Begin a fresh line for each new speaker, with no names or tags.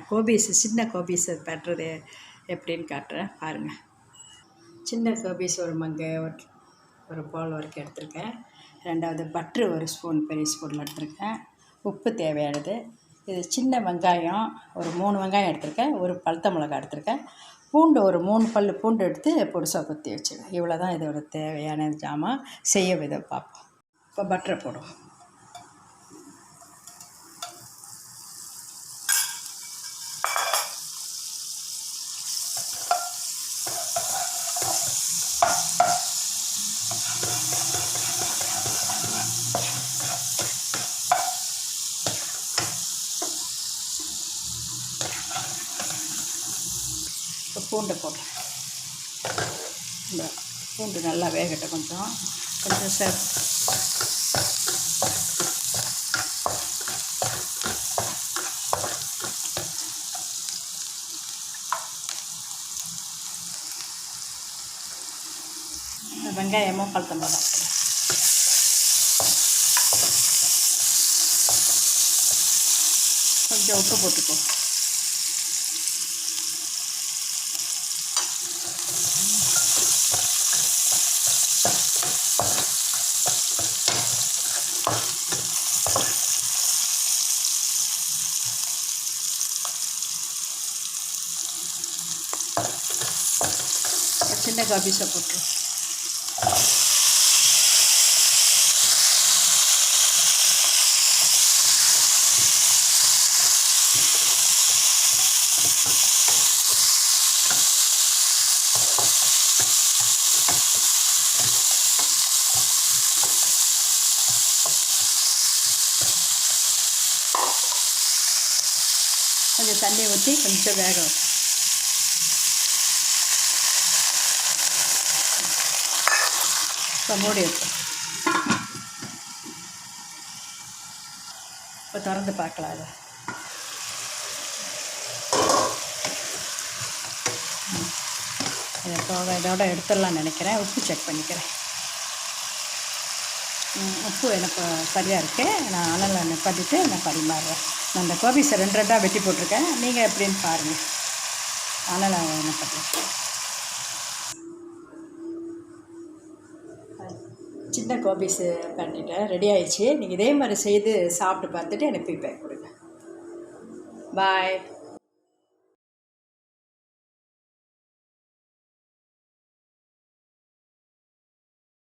கோபீஸ் சின்ன கோபீஸ் பண்ணுறது எப்படின்னு காட்டுறேன் பாருங்கள். சின்ன கோபீஸ் ஒரு மங்கு ஒரு பவுல் வரைக்கும் எடுத்திருக்கேன். ரெண்டாவது பட்ரு ஒரு ஸ்பூன் பெரிய ஸ்பூனில் எடுத்திருக்கேன். உப்பு தேவையானது. இது சின்ன வெங்காயம் ஒரு 3 வெங்காயம் எடுத்திருக்கேன். ஒரு பழுத்த மிளகாய் எடுத்திருக்கேன். பூண்டு ஒரு 3 பல் பூண்டு எடுத்து பொடிசாக குத்தி வச்சுருக்கேன். இவ்வளோ தான் இதோட தேவையான ஜாமான். செய்ய விதம் பார்ப்போம். இப்போ பட்டரை போடுவோம். இப்போ பூண்டை போடுறேன். இந்த பூண்டு நல்லா வேகட்டும். கொஞ்சம் சார் வெங்காயமும் பழுத்த மிளகாய் கொஞ்சம் உப்பு போட்டுக்கோ. சின்ன கோபீஸை போட்டு கொஞ்சம் தண்ணி ஊற்றி கொஞ்சம் வேக வைப்போம். இப்போ மூடி வைப்போம். இப்போ திறந்து பார்க்கலாம். அதை இதோட எடுத்துடலாம்னு நினைக்கிறேன். உப்பு செக் பண்ணிக்கிறேன். உப்பு எனக்கு சரியாக இருக்குது. நான் அனலில் நிப்பாட்டிட்டு நான் பரிமாறுறேன். நான் அந்த கோபீஸை 2 2 வெட்டி போட்டிருக்கேன். நீங்கள் எப்படின்னு பாருங்கள். அனலில் நிப்பாட்டுறேன். சின்ன கோபீஸு பண்ணிட்டேன். ரெடி ஆயிடுச்சு. நீங்கள் இதே மாதிரி செய்து சாப்பிட்டு பார்த்துட்டு எனக்கு ஃபீட்பேக் கொடுங்க. பாய்.